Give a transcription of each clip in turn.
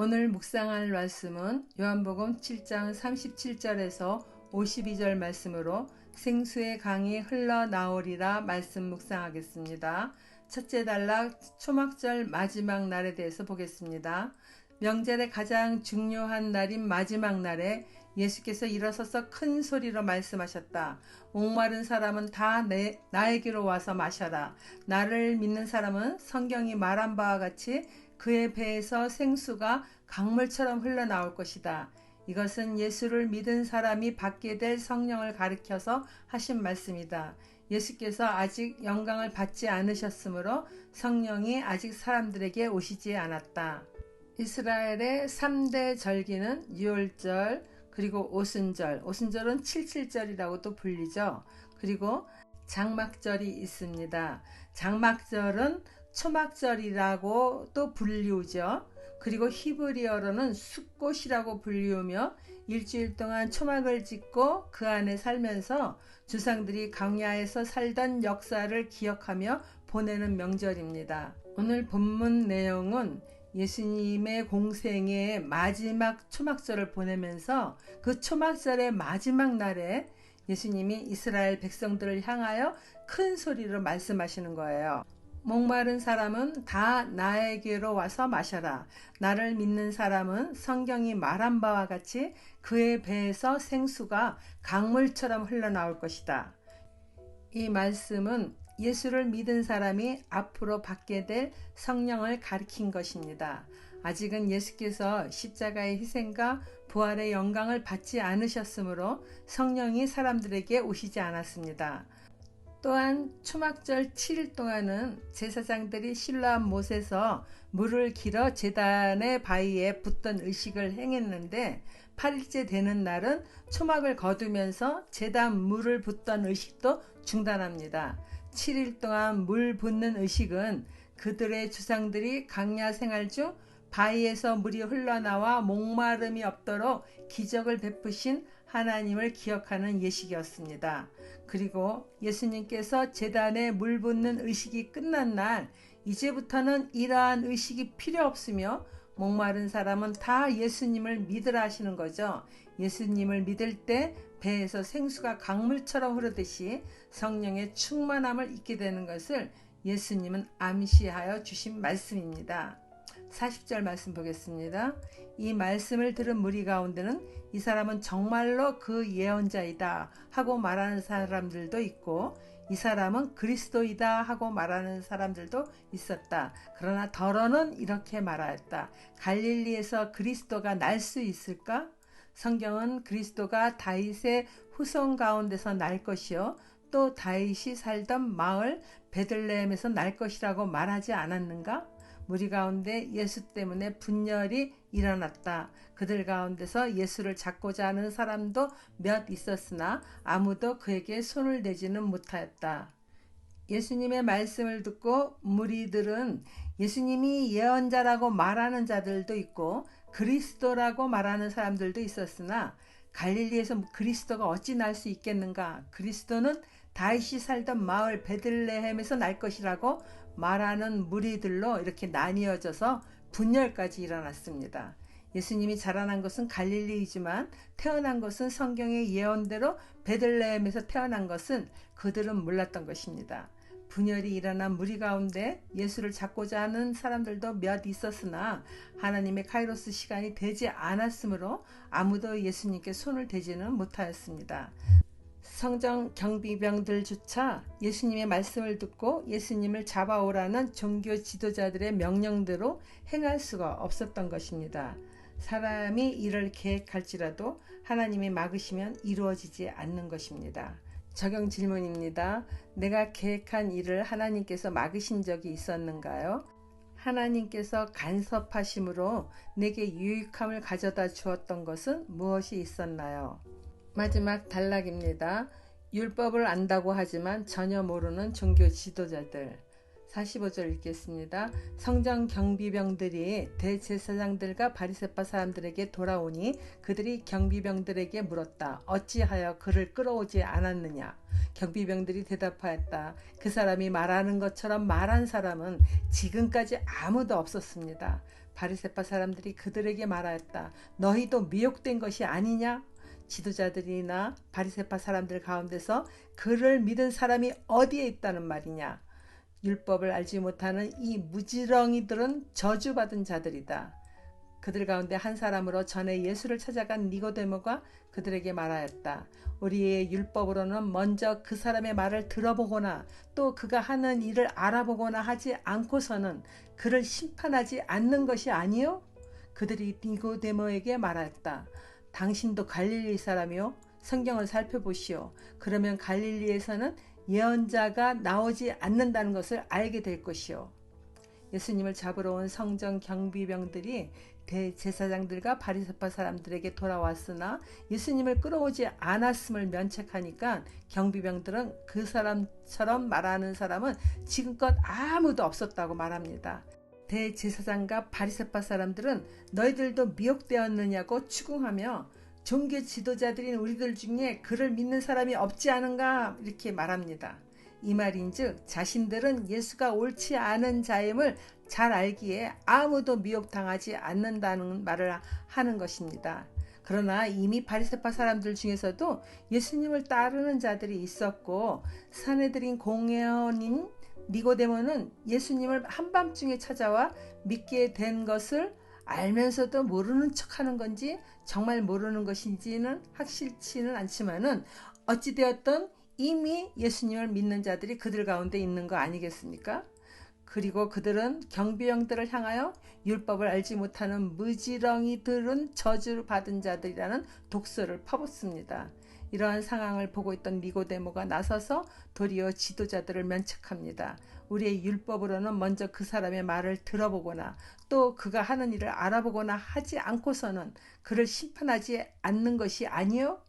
오늘 묵상할 말씀은 요한복음 7장 37절에서 52절 말씀으로 생수의 강이 흘러나오리라 말씀 묵상하겠습니다. 첫째 단락 초막절 마지막 날에 대해서 보겠습니다. 명절의 가장 중요한 날인 마지막 날에 예수께서 일어서서 큰 소리로 말씀하셨다. 목마른 사람은 다 나에게로 와서 마셔라. 나를 믿는 사람은 성경이 말한 바와 같이 그의 배에서 생수가 강물처럼 흘러나올 것이다. 이것은 예수를 믿은 사람이 받게 될 성령을 가리켜서 하신 말씀이다. 예수께서 아직 영광을 받지 않으셨으므로 성령이 아직 사람들에게 오시지 않았다. 이스라엘의 3대 절기는 유월절, 그리고 오순절, 오순절은 칠칠절이라고도 불리죠. 그리고 장막절이 있습니다. 장막절은 초막절이라고 또 불리우죠. 그리고 히브리어로는 숫꽃이라고 불리우며 일주일 동안 초막을 짓고 그 안에 살면서 조상들이 광야에서 살던 역사를 기억하며 보내는 명절입니다. 오늘 본문 내용은 예수님의 공생의 마지막 초막절을 보내면서 그 초막절의 마지막 날에 예수님이 이스라엘 백성들을 향하여 큰 소리로 말씀하시는 거예요. 목마른 사람은 다 나에게로 와서 마셔라. 나를 믿는 사람은 성경이 말한 바와 같이 그의 배에서 생수가 강물처럼 흘러나올 것이다. 이 말씀은 예수를 믿은 사람이 앞으로 받게 될 성령을 가리킨 것입니다. 아직은 예수께서 십자가의 희생과 부활의 영광을 받지 않으셨으므로 성령이 사람들에게 오시지 않았습니다. 또한 초막절 7일 동안은 제사장들이 실로암 못에서 물을 길어 제단의 바위에 붓던 의식을 행했는데 8일째 되는 날은 초막을 거두면서 제단 물을 붓던 의식도 중단합니다. 7일 동안 물 붓는 의식은 그들의 조상들이 광야 생활 중 바위에서 물이 흘러나와 목마름이 없도록 기적을 베푸신 하나님을 기억하는 예식이었습니다. 그리고 예수님께서 제단에 물 붓는 의식이 끝난 날 이제부터는 이러한 의식이 필요 없으며 목마른 사람은 다 예수님을 믿으라 하시는 거죠. 예수님을 믿을 때 배에서 생수가 강물처럼 흐르듯이 성령의 충만함을 잊게 되는 것을 예수님은 암시하여 주신 말씀입니다. 40절 말씀 보겠습니다. 이 말씀을 들은 무리 가운데는 이 사람은 정말로 그 예언자이다 하고 말하는 사람들도 있고 이 사람은 그리스도이다 하고 말하는 사람들도 있었다. 그러나 더러는 이렇게 말하였다. 갈릴리에서 그리스도가 날 수 있을까? 성경은 그리스도가 다윗의 후손 가운데서 날 것이요 또 다윗이 살던 마을 베들레헴에서 날 것이라고 말하지 않았는가? 무리 가운데 예수 때문에 분열이 일어났다. 그들 가운데서 예수를 잡고자 하는 사람도 몇 있었으나 아무도 그에게 손을 대지는 못하였다. 예수님의 말씀을 듣고 무리들은 예수님이 예언자라고 말하는 자들도 있고 그리스도라고 말하는 사람들도 있었으나 갈릴리에서 그리스도가 어찌 날 수 있겠는가? 그리스도는 다윗이 살던 마을 베들레헴에서 날 것이라고 말하는 무리들로 이렇게 나뉘어져서 분열까지 일어났습니다. 예수님이 자라난 것은 갈릴리이지만 태어난 것은 성경의 예언대로 베들레헴에서 태어난 것은 그들은 몰랐던 것입니다. 분열이 일어난 무리 가운데 예수를 잡고자 하는 사람들도 몇 있었으나 하나님의 카이로스 시간이 되지 않았으므로 아무도 예수님께 손을 대지는 못하였습니다. 성전 경비병들조차 예수님의 말씀을 듣고 예수님을 잡아오라는 종교 지도자들의 명령대로 행할 수가 없었던 것입니다. 사람이 일을 계획할지라도 하나님이 막으시면 이루어지지 않는 것입니다. 적용 질문입니다. 내가 계획한 일을 하나님께서 막으신 적이 있었는가요? 하나님께서 간섭하심으로 내게 유익함을 가져다 주었던 것은 무엇이 있었나요? 마지막 단락입니다. 율법을 안다고 하지만 전혀 모르는 종교 지도자들. 45절 읽겠습니다. 성전 경비병들이 대제사장들과 바리새파 사람들에게 돌아오니 그들이 경비병들에게 물었다. 어찌하여 그를 끌어오지 않았느냐? 경비병들이 대답하였다. 그 사람이 말하는 것처럼 말한 사람은 지금까지 아무도 없었습니다. 바리새파 사람들이 그들에게 말하였다. 너희도 미혹된 것이 아니냐? 지도자들이나 바리새파 사람들 가운데서 그를 믿은 사람이 어디에 있다는 말이냐? 율법을 알지 못하는 이 무지렁이들은 저주받은 자들이다. 그들 가운데 한 사람으로 전에 예수를 찾아간 니고데모가 그들에게 말하였다. 우리의 율법으로는 먼저 그 사람의 말을 들어보거나 또 그가 하는 일을 알아보거나 하지 않고서는 그를 심판하지 않는 것이 아니요? 그들이 니고데모에게 말하였다. 당신도 갈릴리 사람이요? 성경을 살펴보시오. 그러면 갈릴리에서는 예언자가 나오지 않는다는 것을 알게 될 것이요. 예수님을 잡으러 온 성전 경비병들이 대제사장들과 바리새파 사람들에게 돌아왔으나 예수님을 끌어오지 않았음을 면책하니까 경비병들은 그 사람처럼 말하는 사람은 지금껏 아무도 없었다고 말합니다. 대제사장과 바리새파 사람들은 너희들도 미혹되었느냐고 추궁하며 종교 지도자들인 우리들 중에 그를 믿는 사람이 없지 않은가 이렇게 말합니다. 이 말인즉 자신들은 예수가 옳지 않은 자임을 잘 알기에 아무도 미혹당하지 않는다는 말을 하는 것입니다. 그러나 이미 바리새파 사람들 중에서도 예수님을 따르는 자들이 있었고 사내들인 공회원인 니고데모는 예수님을 한밤중에 찾아와 믿게 된 것을 알면서도 모르는 척하는 건지 정말 모르는 것인지는 확실치는 않지만은 어찌되었든 이미 예수님을 믿는 자들이 그들 가운데 있는 거 아니겠습니까? 그리고 그들은 경비병들을 향하여 율법을 알지 못하는 무지렁이들은 저주를 받은 자들이라는 독설을 퍼붓습니다. 이러한 상황을 보고 있던 니고데모가 나서서 도리어 지도자들을 면책합니다. 우리의 율법으로는 먼저 그 사람의 말을 들어보거나 또 그가 하는 일을 알아보거나 하지 않고서는 그를 심판하지 않는 것이 아니요?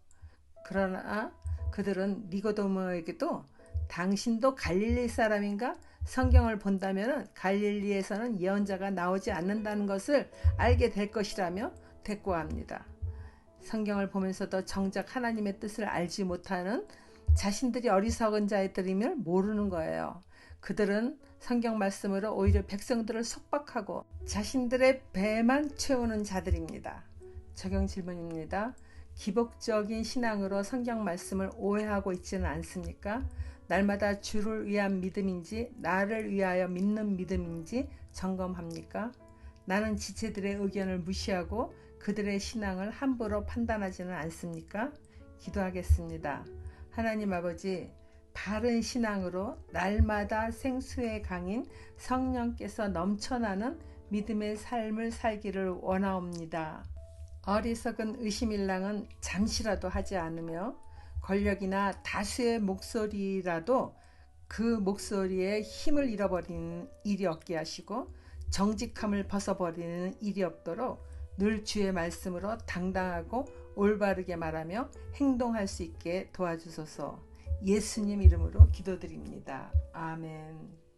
그러나 그들은 니고데모에게도 당신도 갈릴리 사람인가? 성경을 본다면 갈릴리에서는 예언자가 나오지 않는다는 것을 알게 될 것이라며 대꾸합니다. 성경을 보면서도 정작 하나님의 뜻을 알지 못하는 자신들이 어리석은 자들임을 모르는 거예요. 그들은 성경 말씀으로 오히려 백성들을 속박하고 자신들의 배만 채우는 자들입니다. 적용 질문입니다. 기복적인 신앙으로 성경 말씀을 오해하고 있지는 않습니까? 날마다 주를 위한 믿음인지 나를 위하여 믿는 믿음인지 점검합니까? 나는 지체들의 의견을 무시하고 그들의 신앙을 함부로 판단하지는 않습니까? 기도하겠습니다. 하나님 아버지, 바른 신앙으로 날마다 생수의 강인 성령께서 넘쳐나는 믿음의 삶을 살기를 원하옵니다. 어리석은 의심일랑은 잠시라도 하지 않으며 권력이나 다수의 목소리라도 그 목소리에 힘을 잃어버리는 일이 없게 하시고 정직함을 벗어버리는 일이 없도록 늘 주의 말씀으로 당당하고 올바르게 말하며 행동할 수 있게 도와주소서. 예수님 이름으로 기도드립니다. 아멘.